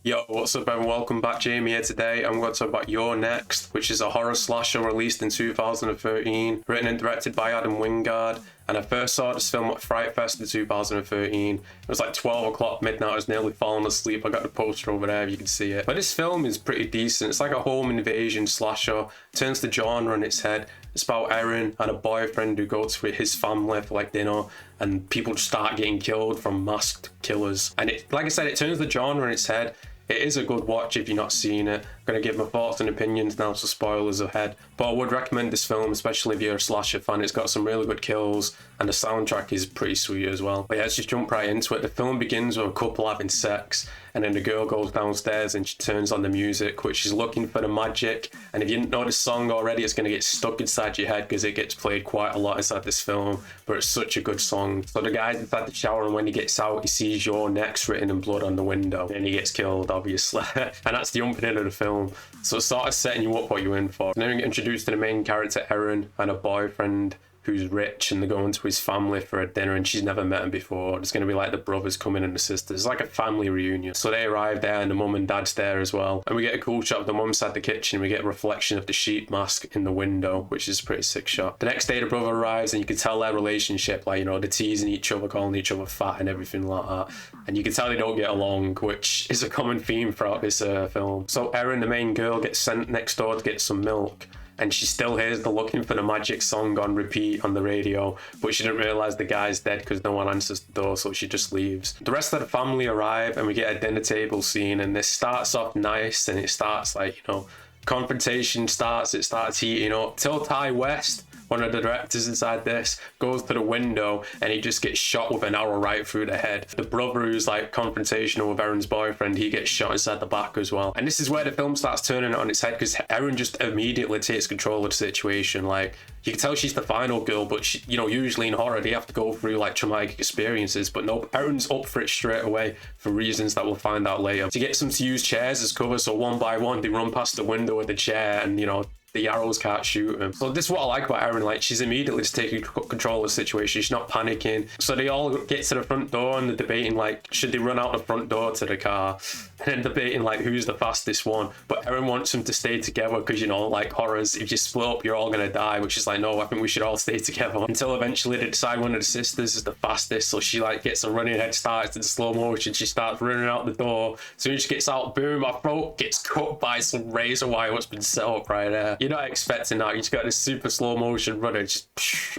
Yo, what's up everyone? Welcome back. Jamie here today. I'm going to talk about Youre Next, which is a horror slasher released in 2013, written and directed by Adam Wingard. And I first saw this film at Fright Fest in 2013. It was like 12 o'clock midnight. I was nearly falling asleep. I got the poster over there, you can see it. But this film is pretty decent. It's like a home invasion slasher. Turns the genre on its head. It's about Erin and a boyfriend who goes with his family for like dinner, and people just start getting killed from masked killers. And it, like I said, it turns the genre on its head. It is a good watch if you've not seen it. I'm going to give my thoughts and opinions now, so spoilers ahead. But I would recommend this film, especially if you're a slasher fan. It's got some really good kills, and the soundtrack is pretty sweet as well. But yeah, let's just jump right into it. The film begins with a couple having sex, and then the girl goes downstairs and she turns on the music, which is looking for the magic. And if you didn't know the song already, it's going to get stuck inside your head because it gets played quite a lot inside this film. But it's such a good song. So the guy's inside the shower, and when he gets out, he sees Youre Next written in blood on the window, and he gets killed, obviously. And that's the opening of the film. So it's sort of setting you up what you're in for. And then we get introduced to the main character, Erin, and a boyfriend who's rich, and they're going to his family for a dinner, and she's never met him before. There's going to be like the brothers coming and the sisters. It's like a family reunion. So they arrive there, and the mum and dad's there as well. And we get a cool shot of the mum sat the kitchen. We get a reflection of the sheep mask in the window, which is a pretty sick shot. The next day, the brother arrives, and you can tell their relationship, like, you know, they're teasing each other, calling each other fat and everything like that. And you can tell they don't get along, which is a common theme throughout this film. So Erin, the main girl, gets sent next door to get some milk. And she still hears the Looking for the Magic song on repeat on the radio, but she didn't realise the guy's dead because no one answers the door, so she just leaves. The rest of the family arrive, and we get a dinner table scene, and this starts off nice, and it starts like, you know, confrontation starts, it starts heating up. Till Ty West, one of the directors inside this, goes to the window and he just gets shot with an arrow right through the head. The brother, who's like confrontational with Erin's boyfriend, he gets shot inside the back as well. And this is where the film starts turning it on its head, because Erin just immediately takes control of the situation. Like, you can tell she's the final girl, but she, you know, usually in horror they have to go through like traumatic experiences, but no, Erin's up for it straight away for reasons that we'll find out later. She gets them to use chairs as cover, so one by one they run past the window with the chair, and you know, the arrows can't shoot him. So this is what I like about Erin. Like, she's immediately just taking control of the situation. She's not panicking. So they all get to the front door, and they're debating like, should they run out the front door to the car? And then debating like, who's the fastest one? But Erin wants them to stay together because, you know, like horrors, if you split up, you're all gonna die. Which is like, no, I think we should all stay together. Until eventually they decide one of the sisters is the fastest. So she like gets a running head start. It's in slow motion. She starts running out the door. As soon as she gets out, boom, her throat gets cut by some razor wire what's been set up right there. You're not expecting that. You just got this super slow motion running just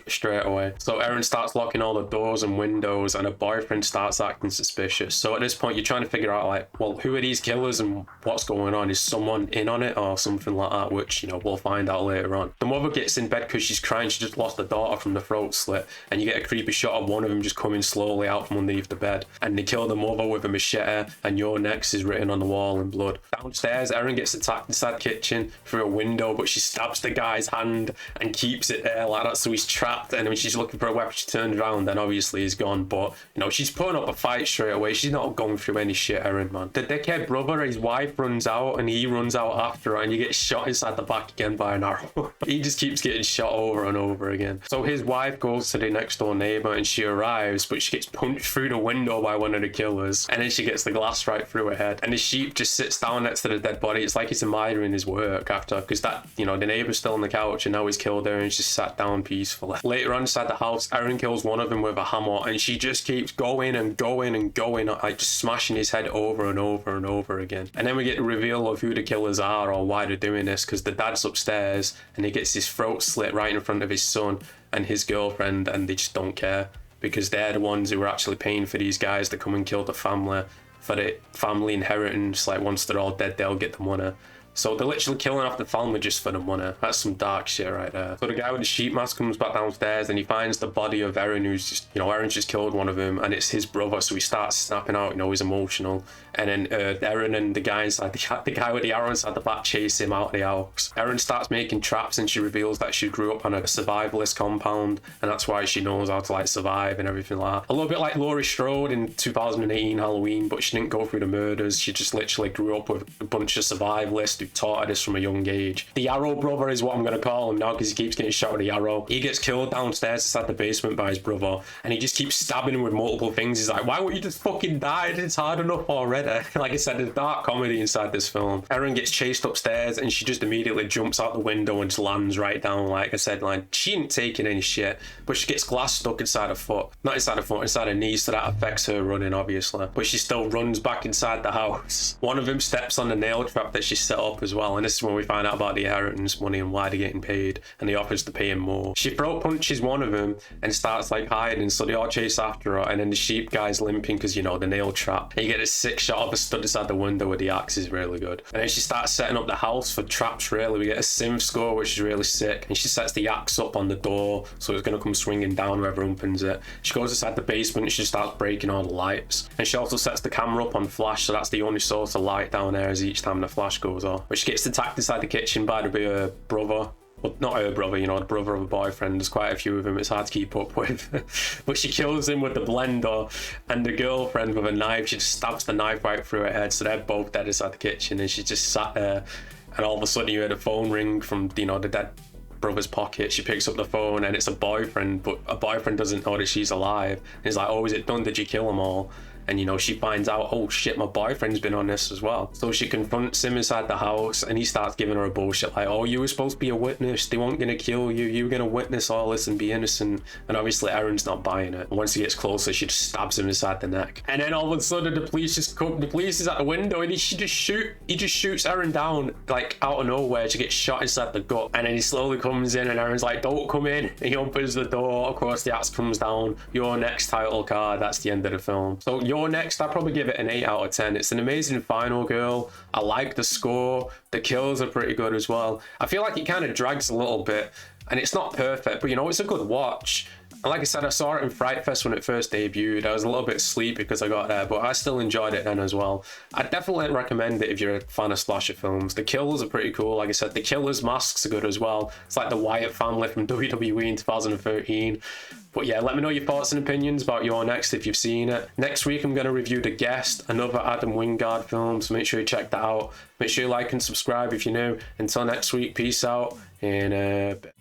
straight away. So Erin starts locking all the doors and windows, and her boyfriend starts acting suspicious. So at this point, you're trying to figure out like, well, who are these killers and what's going on? Is someone in on it or something like that? Which, you know, we'll find out later on. The mother gets in bed because she's crying. She just lost her daughter from the throat slit, and you get a creepy shot of one of them just coming slowly out from underneath the bed. And they kill the mother with a machete, and Youre Next is written on the wall in blood. Downstairs, Erin gets attacked inside the kitchen through a window, but she stabs the guy's hand and keeps it there like that, so he's trapped. And when she's looking for a weapon, she turns around and obviously he's gone. But you know, she's putting up a fight straight away. She's not going through any shit, Erin, man. The dickhead brother, his wife runs out, and he runs out after her, and you get shot inside the back again by an arrow. He just keeps getting shot over and over again. So his wife goes to the next door neighbor, and she arrives, but she gets punched through the window by one of the killers, and then she gets the glass right through her head. And the sheep just sits down next to the dead body. It's like he's admiring his work after, because that, you know, the neighbor's still on the couch, and now he's killed her, and she's sat down peacefully. Later on inside the house, Erin kills one of them with a hammer, and she just keeps going and going and going, like just smashing his head over and over and over again. And then we get the reveal of who the killers are or why they're doing this, because the dad's upstairs and he gets his throat slit right in front of his son and his girlfriend, and they just don't care because they're the ones who are actually paying for these guys to come and kill the family for the family inheritance. Like, once they're all dead, they'll get the money. So they're literally killing off the family just for the money. That's some dark shit right there. So the guy with the sheep mask comes back downstairs, and he finds the body of Erin, who's just, you know, Erin's just killed one of them, and it's his brother. So he starts snapping out, you know, he's emotional. And then Erin and the guy inside, the guy with the arrow inside the back, chase him out of the house. Erin starts making traps, and she reveals that she grew up on a survivalist compound, and that's why she knows how to like survive and everything like that. A little bit like Laurie Strode in 2018 Halloween, but she didn't go through the murders. She just literally grew up with a bunch of survivalists They've taught her this from a young age. The Arrow brother is what I'm going to call him now, because he keeps getting shot with the arrow. He gets killed downstairs inside the basement by his brother, and he just keeps stabbing him with multiple things. He's like, why won't you just fucking die? It's hard enough already. Like I said, there's dark comedy inside this film. Erin gets chased upstairs, and she just immediately jumps out the window and just lands right down. Like I said, like, she ain't taking any shit, but she gets glass stuck inside her foot. Not inside her foot, inside her knee, so that affects her running, obviously. But she still runs back inside the house. One of them steps on the nail trap that she set up as well, and this is when we find out about the inheritance money and why they're getting paid, and he offers to pay him more. She throat punches one of them and starts like hiding, so they all chase after her, and then the sheep guy's limping because, you know, the nail trap. And you get a sick shot of her stood inside the window with the axe, is really good. And then she starts setting up the house for traps, really. We get a sim score, which is really sick, and she sets the axe up on the door, so it's going to come swinging down whoever opens it. She goes inside the basement and she starts breaking all the lights, and she also sets the camera up on flash, so that's the only source of light down there is each time the flash goes off. But she gets attacked inside the kitchen by her brother. Well, not her brother, you know, the brother of a boyfriend. There's quite a few of them, it's hard to keep up with. But she kills him with the blender, and the girlfriend with a knife, she just stabs the knife right through her head, so they're both dead inside the kitchen, and she just sat there, and all of a sudden you hear the phone ring from, you know, the dead brother's pocket. She picks up the phone, and it's a boyfriend, but a boyfriend doesn't know that she's alive. And he's like, oh, is it done? Did you kill them all? And, you know, she finds out, oh shit, my boyfriend's been on this as well. So she confronts him inside the house, and he starts giving her a bullshit like, oh, you were supposed to be a witness. They weren't going to kill you. You were going to witness all this and be innocent. And obviously Erin's not buying it. And once he gets closer, she just stabs him inside the neck. And then all of a sudden the police just come. The police is at the window, and he just shoots Erin down like out of nowhere. She gets shot inside the gut. And then he slowly comes in, and Erin's like, don't come in. And he opens the door. Of course, the axe comes down. Your next title card. That's the end of the film. So Your Next, I'd probably give it an 8 out of 10. It's an amazing final girl. I like the score. The kills are pretty good as well. I feel like it kind of drags a little bit, and it's not perfect, but, you know, it's a good watch. And like I said, I saw it in Fright Fest when it first debuted. I was a little bit sleepy because I got there, but I still enjoyed it then as well. I definitely recommend it if you're a fan of slasher films. The kills are pretty cool. Like I said, the killers' masks are good as well. It's like the Wyatt family from WWE in 2013. But yeah, let me know your thoughts and opinions about Your Next if you've seen it. Next week, I'm going to review The Guest, another Adam Wingard film, so make sure you check that out. Make sure you like and subscribe if you're new. Until next week, peace out in a bit.